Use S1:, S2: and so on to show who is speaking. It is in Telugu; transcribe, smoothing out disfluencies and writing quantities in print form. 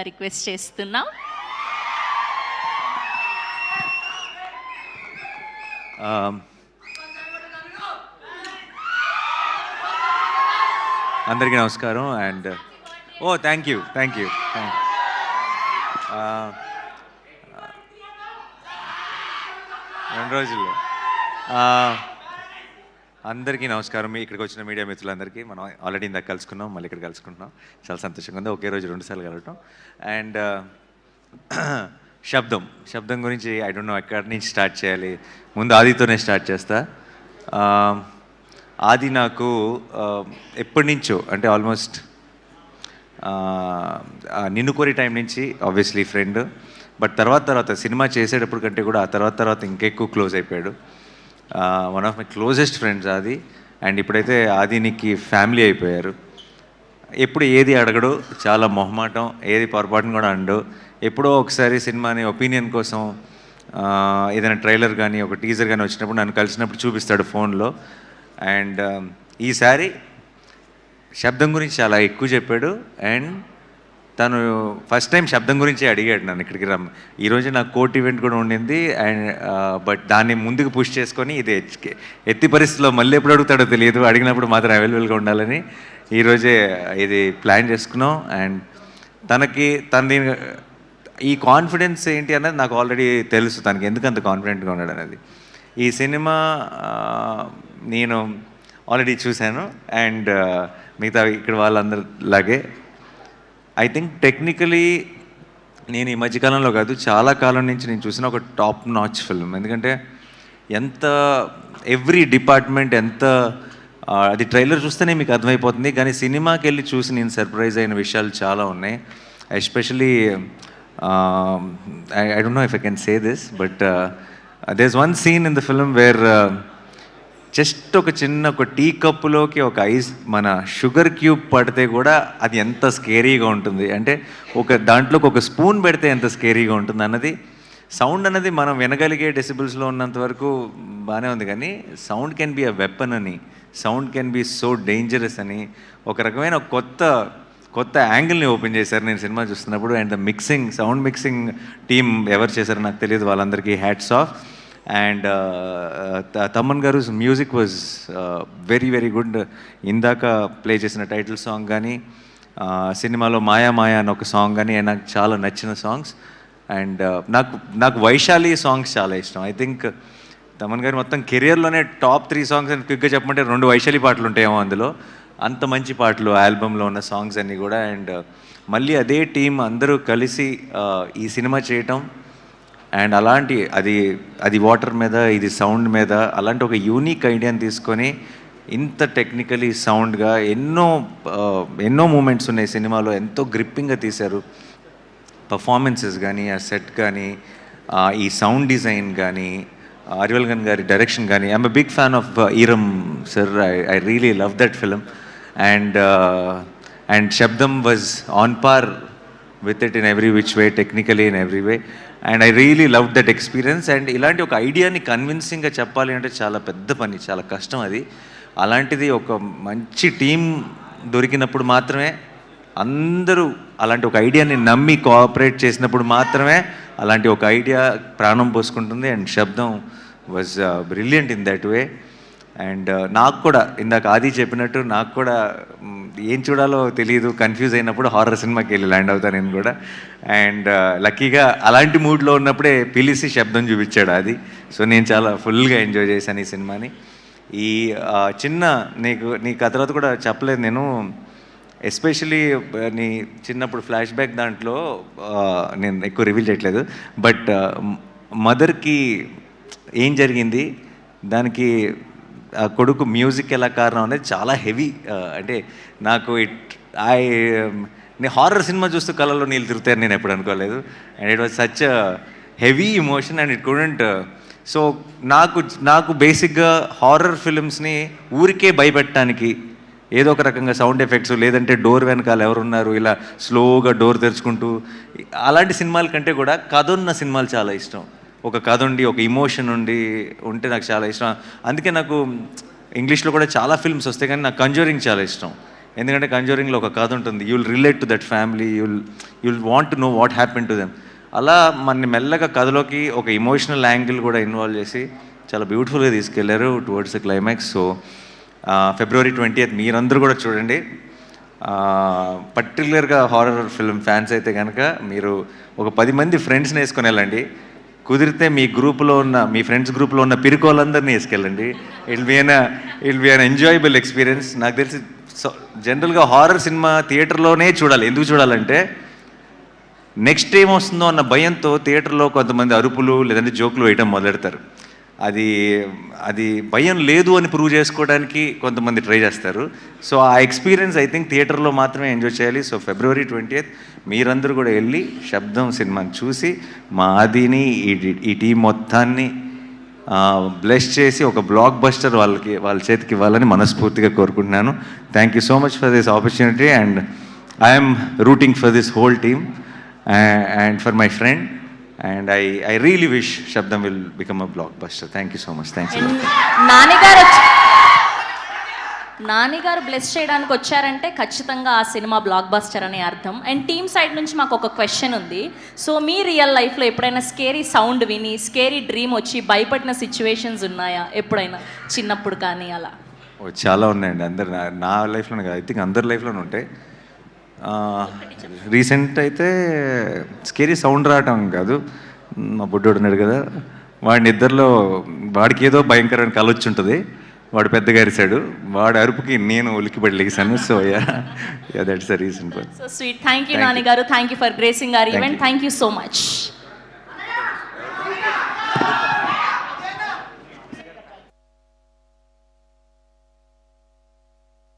S1: రిక్వెస్ట్ చేస్తున్నాం.
S2: అందరికీ నమస్కారం. అండ్ థ్యాంక్ యూ 2 రోజుల్లో అందరికీ నమస్కారం. ఇక్కడికి వచ్చిన మీడియా మిత్రులందరికీ మనం ఆల్రెడీ ఇందాక కలుసుకున్నాం, మళ్ళీ ఇక్కడ కలుసుకుంటున్నాం. చాలా సంతోషంగా ఉంది, ఒకే రోజు 2 సార్లు కలవటం. అండ్ శబ్దం గురించి ఐ డోంట్ నో ఎక్కడి నుంచి స్టార్ట్ చేయాలి. ముందు ఆదితోనే స్టార్ట్ చేస్తా. ఆది నాకు ఎప్పటి నుంచో, అంటే ఆల్మోస్ట్ నిన్ను కోరి టైం నుంచి ఆబ్వియస్లీ ఫ్రెండ్. బట్ తర్వాత సినిమా చేసేటప్పుడు కంటే కూడా ఆ తర్వాత ఇంకెక్కువ క్లోజ్ అయిపోయాడు. One of my closest friends ఆది. అండ్ ఇప్పుడైతే ఆదినికి ఫ్యామిలీ అయిపోయారు. ఎప్పుడు ఏది అడగడు, చాలా మొహమాటం, ఏది పొరపాటును కూడా అండు. ఎప్పుడో ఒకసారి సినిమాని ఒపీనియన్ కోసం ఏదైనా ట్రైలర్ కానీ ఒక టీజర్ కానీ వచ్చినప్పుడు నన్ను కలిసినప్పుడు చూపిస్తాడు ఫోన్లో. అండ్ ఈసారి శబ్దం గురించి చాలా ఎక్కువ చెప్పాడు. అండ్ తను ఫస్ట్ టైం శబ్దం గురించి అడిగాడు నన్ను ఇక్కడికి రమ్మ. ఈరోజు నాకు కోర్ట్ ఈవెంట్ కూడా ఉండింది. అండ్ బట్ దాన్ని ముందుకు పుష్ చేసుకొని ఇది ఎత్తి పరిస్థితిలో మళ్ళీ ఎప్పుడు అడుగుతాడో తెలియదు, అడిగినప్పుడు మాత్రం అవైలబుల్గా ఉండాలని ఈరోజే ఇది ప్లాన్ చేసుకున్నాం. అండ్ తనది ఈ కాన్ఫిడెన్స్ ఏంటి అన్నది నాకు ఆల్రెడీ తెలుసు, తనకి ఎందుకు అంత కాన్ఫిడెంట్గా ఉన్నాడు అనేది. ఈ సినిమా నేను ఆల్రెడీ చూశాను. అండ్ మిగతా ఇక్కడ వాళ్ళందరిలాగే ఐ థింక్ టెక్నికలీ నేను ఈ మధ్యకాలంలో కాదు, చాలా కాలం నుంచి నేను చూసిన ఒక టాప్ నాచ్ ఫిల్మ్. ఎందుకంటే ఎవ్రీ డిపార్ట్మెంట్ అది ట్రైలర్ చూస్తేనే మీకు అర్థమైపోతుంది. కానీ సినిమాకి వెళ్ళి చూసి నేను సర్ప్రైజ్ అయిన విషయాలు చాలా ఉన్నాయి. Especially I don't know if I can say this, but there is one scene in the film where just ఒక టీ కప్పులోకి ఒక మన షుగర్ క్యూబ్ పడితే కూడా అది ఎంత స్కేరీగా ఉంటుంది, అంటే దాంట్లోకి ఒక స్పూన్ పెడితే ఎంత స్కేరీగా ఉంటుంది అన్నది. సౌండ్ అన్నది మనం వినగలిగే డెసిబుల్స్లో ఉన్నంత వరకు బాగానే ఉంది, కానీ sound can be a weapon అని, sound can be so dangerous అని ఒక రకమైన కొత్త యాంగిల్ని ఓపెన్ చేశారు నేను సినిమా చూస్తున్నప్పుడు. అండ్ సౌండ్ మిక్సింగ్ టీమ్ ఎవరు చేశారో నాకు తెలియదు, వాళ్ళందరికీ హ్యాట్స్ ఆఫ్. అండ్ తమన్ గారు music was very very good. ఇందాక ప్లే చేసిన టైటిల్ సాంగ్ కానీ, సినిమాలో మాయా అని ఒక సాంగ్ కానీ నాకు చాలా నచ్చిన సాంగ్స్. అండ్ నాకు వైశాలి సాంగ్స్ చాలా ఇష్టం. ఐ థింక్ తమన్ గారు మొత్తం కెరియర్లోనే టాప్ 3 సాంగ్స్ అని క్విక్గా చెప్పమంటే 2 వైశాలి పాటలు ఉంటాయేమో అందులో. అంత మంచి పాటలు ఆల్బంలో ఉన్న సాంగ్స్ అన్నీ కూడా. అండ్ మళ్ళీ అదే టీం అందరూ కలిసి ఈ సినిమా చేయటం, అండ్ అది వాటర్ మీద, ఇది సౌండ్ మీద, అలాంటి ఒక యూనిక్ ఐడియాని తీసుకొని ఇంత టెక్నికలీ సౌండ్గా ఎన్నో మూమెంట్స్ ఉన్నాయి సినిమాలో, ఎంతో గ్రిప్పింగ్గా తీశారు. పర్ఫార్మెన్సెస్ కానీ, ఆ సెట్ కానీ, ఈ సౌండ్ డిజైన్ కానీ, అరివల్గన్ గారి డైరెక్షన్ కానీ. I'm a big fan of Eeram sir. I really love that film. And Sabdham was on par with it in every which way, technically in every way, and I really loved that experience. And ఇలాంటి ఒక ఐడియాని కన్విన్సింగ్గా చెప్పాలి అంటే చాలా పెద్ద పని, చాలా కష్టం అది. అలాంటిది ఒక మంచి టీం దొరికినప్పుడు మాత్రమే, అందరూ అలాంటి ఒక ఐడియాని నమ్మి కోఆపరేట్ చేసినప్పుడు మాత్రమే అలాంటి ఒక ఐడియా ప్రాణం పోసుకుంటుంది. And Sabdham was brilliant in that way. And నాకు కూడా ఇందాక ఆది చెప్పినట్టు నాకు కూడా ఏం చూడాలో తెలియదు, కన్ఫ్యూజ్ అయినప్పుడు హారర్ సినిమాకి వెళ్ళి ల్యాండ్ అవుతాను నేను కూడా. అండ్ లక్కీగా అలాంటి మూడ్లో ఉన్నప్పుడే పిలిచి శబ్దం చూపించాడు అది. సో నేను చాలా ఫుల్గా ఎంజాయ్ చేశాను ఈ సినిమాని. ఈ నీకు ఆ తర్వాత కూడా చెప్పలేదు నేను, ఎస్పెషలీ నీ చిన్నప్పుడు ఫ్లాష్ బ్యాక్ దాంట్లో నేను ఎక్కువ రివీల్ చేయట్లేదు, బట్ మదర్కి ఏం జరిగింది, దానికి ఆ కొడుకు మ్యూజిక్ ఎలా కారణం అనేది చాలా హెవీ. అంటే నాకు నేను హారర్ సినిమా చూస్తూ కళ్ళలో నీళ్ళు తిరుగుతాయని నేను ఎప్పుడు అనుకోలేదు. And it was such heavy emotion and it couldn't. So నాకు బేసిక్గా హారర్ ఫిలిమ్స్ని ఊరికే భయపెట్టడానికి ఏదో ఒక రకంగా సౌండ్ ఎఫెక్ట్స్, లేదంటే డోర్ వెనకాల ఎవరున్నారు ఇలా స్లోగా డోర్ తెరుచుకుంటూ, అలాంటి సినిమాల కంటే కూడా కథ ఉన్న సినిమాలు చాలా ఇష్టం. ఒక కథ ఉండి, ఒక ఇమోషన్ ఉంటే నాకు చాలా ఇష్టం. అందుకే నాకు ఇంగ్లీష్లో కూడా చాలా ఫిల్మ్స్ వస్తాయి, కానీ నాకు కంజూరింగ్ చాలా ఇష్టం. ఎందుకంటే కంజూరింగ్లో ఒక కథ ఉంటుంది, you'll relate to that family, you'll want to know what happen to them. అలా మన మెల్లగా కథలోకి ఒక ఇమోషనల్ యాంగిల్ కూడా ఇన్వాల్వ్ చేసి చాలా బ్యూటిఫుల్గా తీసుకెళ్లారు towards the climax. So February 20th మీరందరూ కూడా చూడండి. పర్టికులర్గా హారర్ ఫిల్మ్ ఫ్యాన్స్ అయితే కనుక మీరు ఒక 10 మంది ఫ్రెండ్స్ని వేసుకొని వెళ్ళండి. కుదిరితే మీ గ్రూప్లో ఉన్న మీ ఫ్రెండ్స్ గ్రూప్లో ఉన్న పిరుకోళ్ళందరినీ వేసుకెళ్ళండి. It be an enjoyable experience. నాకు తెలిసి జనరల్గా హారర్ సినిమా థియేటర్లోనే చూడాలి. ఎందుకు చూడాలంటే నెక్స్ట్ ఏం వస్తుందో అన్న భయంతో థియేటర్లో కొంతమంది అరుపులు లేదంటే జోకులు వేయడం మొదలెడతారు. అది భయం లేదు అని ప్రూవ్ చేసుకోవడానికి కొంతమంది ట్రై చేస్తారు. సో ఆ ఎక్స్పీరియన్స్ ఐ థింక్ థియేటర్లో మాత్రమే ఎంజాయ్ చేయాలి. సో February 20th మీరందరూ కూడా వెళ్ళి శబ్దం సినిమాని చూసి మా ఆదిని ఈ టీం మొత్తాన్ని బ్లెస్ చేసి ఒక బ్లాక్ బస్టర్ వాళ్ళ చేతికి ఇవ్వాలని మనస్ఫూర్తిగా కోరుకుంటున్నాను. Thank you so much for this opportunity and I'm rooting for this whole team and for my friend. And I really wish Shabdam will become a blockbuster. Thank you so much. Thanks a lot.
S1: నానిగారు బ్లెస్ చేయడానికి వచ్చారంటే ఖచ్చితంగా ఆ సినిమా బ్లాక్ బస్టర్ అనే అర్థం. అండ్ టీమ్ సైడ్ నుంచి మాకు ఒక క్వశ్చన్ ఉంది. సో మీ రియల్ లైఫ్లో ఎప్పుడైనా స్కేరీ సౌండ్ విని స్కేరీ డ్రీమ్ వచ్చి భయపడిన సిచ్యువేషన్స్ ఉన్నాయా ఎప్పుడైనా, చిన్నప్పుడు కానీ అలా?
S2: చాలా ఉన్నాయండి. అందరు నా లైఫ్లోనే కాదు, ఐ థింక్ అందరి లైఫ్లోనే ఉంటాయి. రీసెంట్ అయితే స్కేరీ సౌండ్ రావటం కాదు, మా బుడ్డోడు ఉన్నాడు కదా, వాడికి ఏదో భయంకరమైన కళ వచ్చి ఉంటుంది. వాడు పెద్దగా అరిశాడు, వాడి అరుపుకి నేను ఉలిక్కిపడి లెగిసాను. So that's the reason.
S1: So sweet. Thank you Nani గారు. Thank you for gracing our event. Thank you so much.